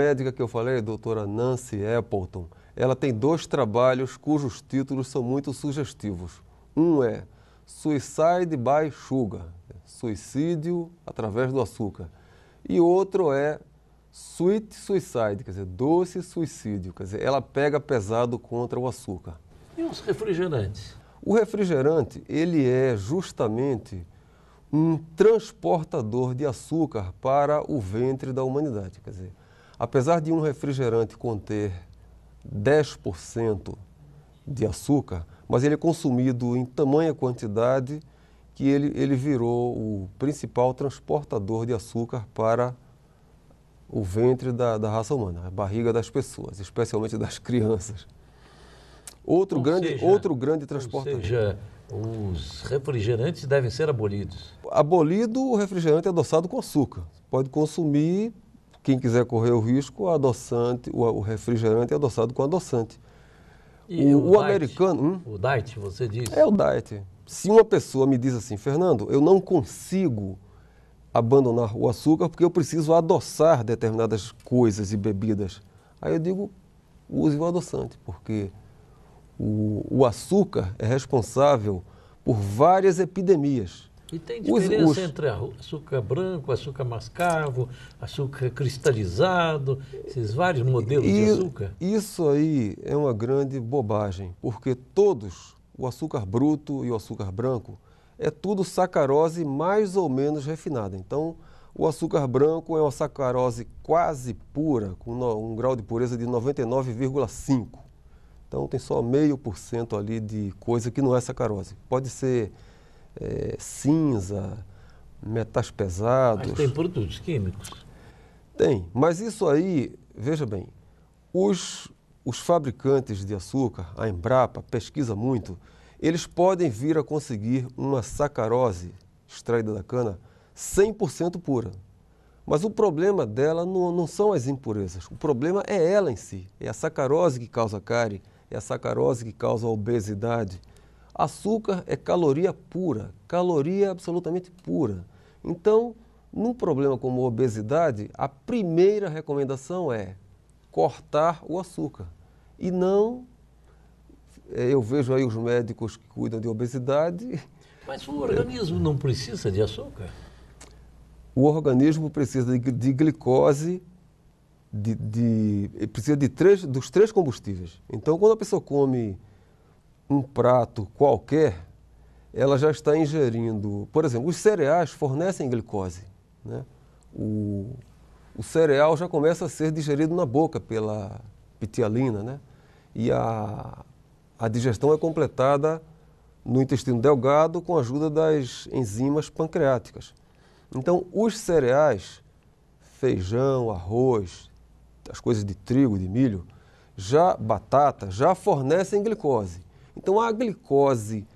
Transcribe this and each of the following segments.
médica que eu falei, a doutora Nancy Appleton, ela tem 2 trabalhos cujos títulos são muito sugestivos. Um é Suicide by Sugar, suicídio através do açúcar. E outro é Sweet Suicide, quer dizer, doce suicídio. Quer dizer, ela pega pesado contra o açúcar. E os refrigerantes? O refrigerante, ele é justamente um transportador de açúcar para o ventre da humanidade. Quer dizer, apesar de um refrigerante conter 10% de açúcar, mas ele é consumido em tamanha quantidade que ele virou o principal transportador de açúcar para o ventre da raça humana, a barriga das pessoas, especialmente das crianças. Outro grande transportador. Ou seja, os refrigerantes devem ser abolidos. Abolido, o refrigerante é adoçado com açúcar. Pode consumir, quem quiser correr o risco, o refrigerante é adoçado com adoçante. E o americano... O diet, você disse? É o diet. Se uma pessoa me diz assim, Fernando, eu não consigo abandonar o açúcar porque eu preciso adoçar determinadas coisas e bebidas. Aí eu digo, use o adoçante, porque o açúcar é responsável por várias epidemias. E tem diferença entre açúcar branco, açúcar mascavo, açúcar cristalizado, esses vários modelos de açúcar? Isso aí é uma grande bobagem, porque o açúcar bruto e o açúcar branco, é tudo sacarose mais ou menos refinada. Então, o açúcar branco é uma sacarose quase pura, com um grau de pureza de 99,5%. Então, tem só 0,5% ali de coisa que não é sacarose. Pode ser cinza, metais pesados. Mas tem produtos químicos? Tem, mas isso aí, veja bem, os fabricantes de açúcar, a Embrapa, pesquisa muito, eles podem vir a conseguir uma sacarose extraída da cana 100% pura. Mas o problema dela não são as impurezas, o problema é ela em si. É a sacarose que causa cárie, é a sacarose que causa obesidade. Açúcar é caloria pura, caloria absolutamente pura. Então, num problema como obesidade, a primeira recomendação é cortar o açúcar. E não, eu vejo aí os médicos que cuidam de obesidade... Mas o organismo não precisa de açúcar? O organismo precisa de glicose, precisa dos 3 combustíveis. Então, quando a pessoa come um prato qualquer, ela já está ingerindo... Por exemplo, os cereais fornecem glicose, né? O cereal já começa a ser digerido na boca pela pitialina, né? E a digestão é completada no intestino delgado com a ajuda das enzimas pancreáticas. Então, os cereais, feijão, arroz, as coisas de trigo, de milho, batata, já fornecem glicose. Então, a glicose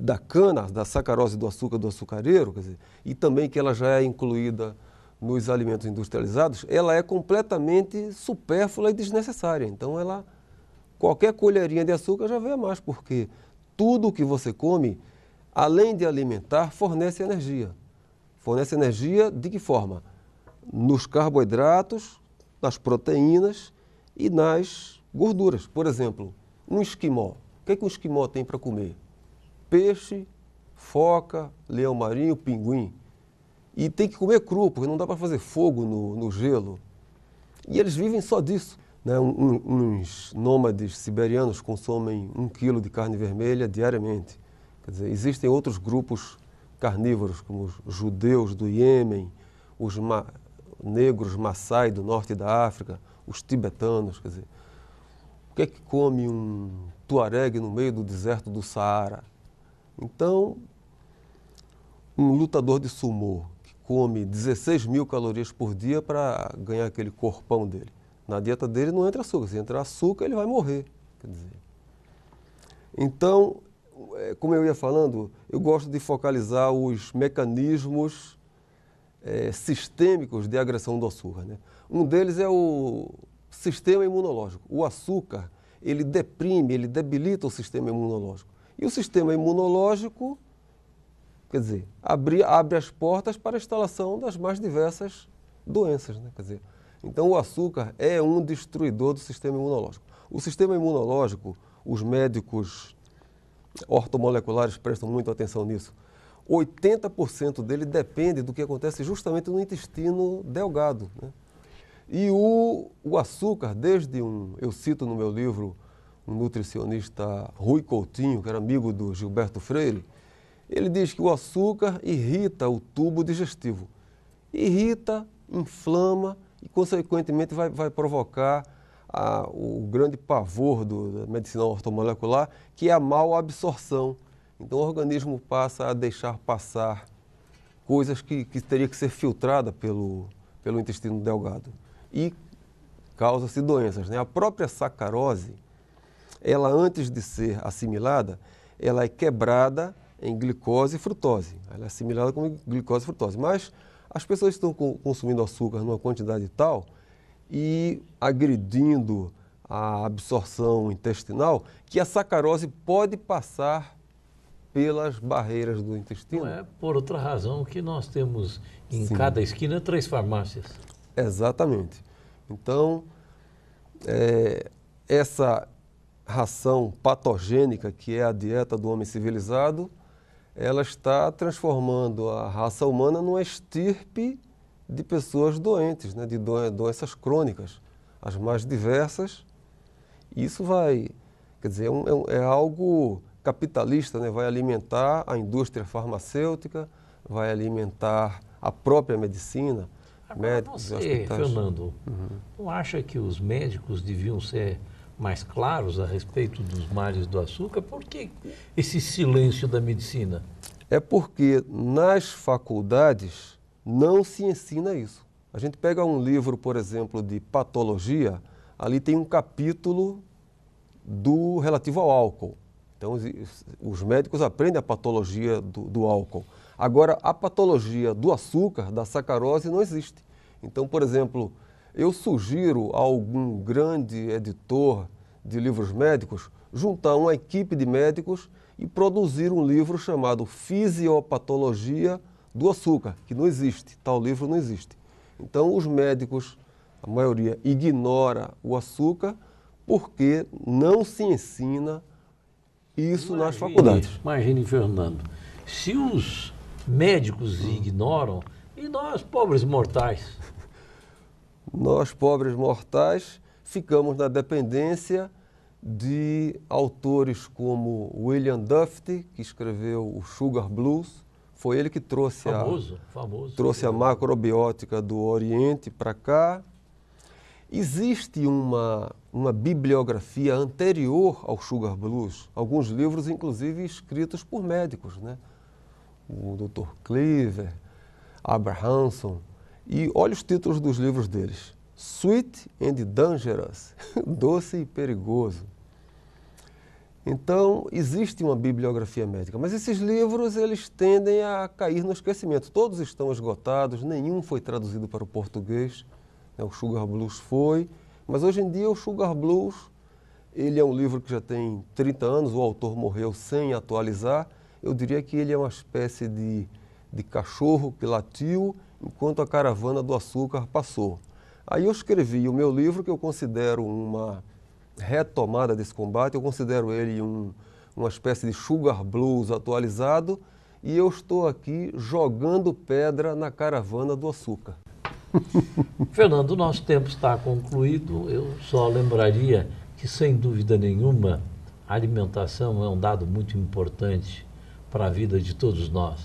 da cana, da sacarose do açúcar do açucareiro, quer dizer, e também que ela já é incluída nos alimentos industrializados, ela é completamente supérflua e desnecessária. Então, qualquer colherinha de açúcar já vem a mais, porque tudo o que você come, além de alimentar, fornece energia. Fornece energia de que forma? Nos carboidratos, nas proteínas e nas gorduras. Por exemplo, um esquimó. O que é que um esquimó tem para comer? Peixe, foca, leão marinho, pinguim. E tem que comer cru, porque não dá para fazer fogo no gelo. E eles vivem só disso. Né? Uns nômades siberianos consomem 1 quilo de carne vermelha diariamente. Quer dizer, existem outros grupos carnívoros, como os judeus do Iêmen, os negros Maasai do norte da África, os tibetanos. Quer dizer, o que é que come um tuareg no meio do deserto do Saara? Então, um lutador de sumô que come 16.000 calorias por dia para ganhar aquele corpão dele. Na dieta dele não entra açúcar. Se entrar açúcar, ele vai morrer. Quer dizer. Então, como eu ia falando, eu gosto de focalizar os mecanismos sistêmicos de agressão do açúcar, né? Um deles é o sistema imunológico. O açúcar, ele deprime, ele debilita o sistema imunológico. E o sistema imunológico, quer dizer, abre as portas para a instalação das mais diversas doenças, né? Quer dizer, Então, o açúcar é um destruidor do sistema imunológico. O sistema imunológico, os médicos ortomoleculares prestam muita atenção nisso. 80% dele depende do que acontece justamente no intestino delgado, né? E o açúcar, eu cito no meu livro um nutricionista Rui Coutinho, que era amigo do Gilberto Freire, ele diz que o açúcar irrita o tubo digestivo. Irrita, inflama e, consequentemente, vai provocar o grande pavor da medicina ortomolecular, que é a mal absorção. Então, o organismo passa a deixar passar coisas que teria que ser filtrada pelo intestino delgado. E causa-se doenças, né? A própria sacarose, ela antes de ser assimilada, ela é quebrada em glicose e frutose. Ela é assimilada como glicose e frutose. Mas as pessoas estão consumindo açúcar numa quantidade tal e agredindo a absorção intestinal que a sacarose pode passar pelas barreiras do intestino. Não é por outra razão que nós temos em cada esquina 3 farmácias. Exatamente. Então, essa ração patogênica, que é a dieta do homem civilizado, ela está transformando a raça humana numa estirpe de pessoas doentes, né, de doenças crônicas, as mais diversas. Isso quer dizer, é algo capitalista, né? Vai alimentar a indústria farmacêutica, vai alimentar a própria medicina. Agora, médicos, você, Fernando, não acha que os médicos deviam ser mais claros a respeito dos males do açúcar? Por que esse silêncio da medicina? É porque nas faculdades não se ensina isso. A gente pega um livro, por exemplo, de patologia, ali tem um capítulo relativo ao álcool. Então, os médicos aprendem a patologia do álcool. Agora, a patologia do açúcar, da sacarose, não existe. Então, por exemplo, eu sugiro a algum grande editor de livros médicos juntar uma equipe de médicos e produzir um livro chamado Fisiopatologia do Açúcar, que não existe, tal livro não existe. Então, os médicos, a maioria, ignora o açúcar porque não se ensina isso nas faculdades. Imagine, Fernando, se os médicos ignoram, e nós, pobres mortais? Nós, pobres mortais, ficamos na dependência de autores como William Duffy, que escreveu o Sugar Blues. Foi ele que trouxe a macrobiótica do Oriente para cá. Existe uma bibliografia anterior ao Sugar Blues, alguns livros, inclusive, escritos por médicos, né? O Dr. Cleaver, Abrahamson, e olha os títulos dos livros deles. Sweet and Dangerous, doce e perigoso. Então, existe uma bibliografia médica, mas esses livros, eles tendem a cair no esquecimento. Todos estão esgotados, nenhum foi traduzido para o português. O Sugar Blues foi, mas hoje em dia o Sugar Blues, ele é um livro que já tem 30 anos, o autor morreu sem atualizar. Eu diria que ele é uma espécie de cachorro que latiu enquanto a caravana do açúcar passou. Aí eu escrevi o meu livro, que eu considero uma retomada desse combate, eu considero ele uma espécie de Sugar Blues atualizado, e eu estou aqui jogando pedra na caravana do açúcar. Fernando, o nosso tempo está concluído. Eu só lembraria que, sem dúvida nenhuma, a alimentação é um dado muito importante para a vida de todos nós.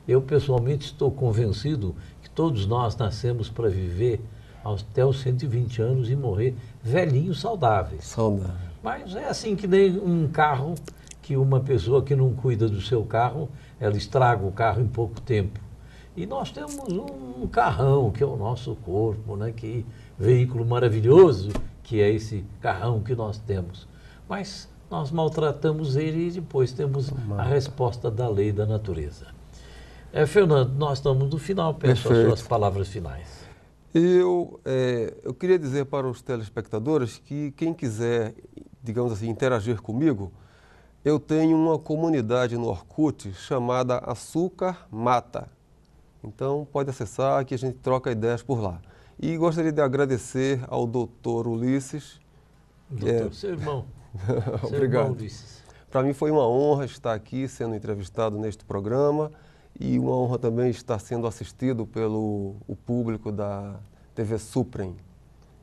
Eu, pessoalmente, estou convencido que todos nós nascemos para viver até os 120 anos e morrer velhinhos saudáveis. Saudável. Mas é assim que nem um carro, que uma pessoa que não cuida do seu carro, ela estraga o carro em pouco tempo. E nós temos um carrão, que é o nosso corpo, né? Que veículo maravilhoso que é esse carrão que nós temos. Mas nós maltratamos ele e depois temos a resposta da lei da natureza. Fernando, nós estamos no final, peço as suas palavras finais. Eu queria dizer para os telespectadores que quem quiser, digamos assim, interagir comigo, eu tenho uma comunidade no Orkut chamada Açúcar Mata. Então pode acessar que a gente troca ideias por lá. E gostaria de agradecer ao doutor Ulisses. Doutor, seu irmão. Seu Obrigado. irmão Ulisses. Para mim foi uma honra estar aqui sendo entrevistado neste programa e uma honra também estar sendo assistido pelo o público da TV Suprem.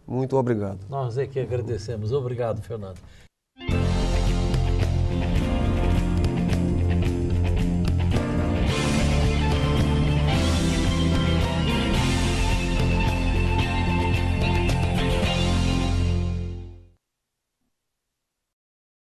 Muito obrigado. Nós é que agradecemos. Obrigado, Fernando.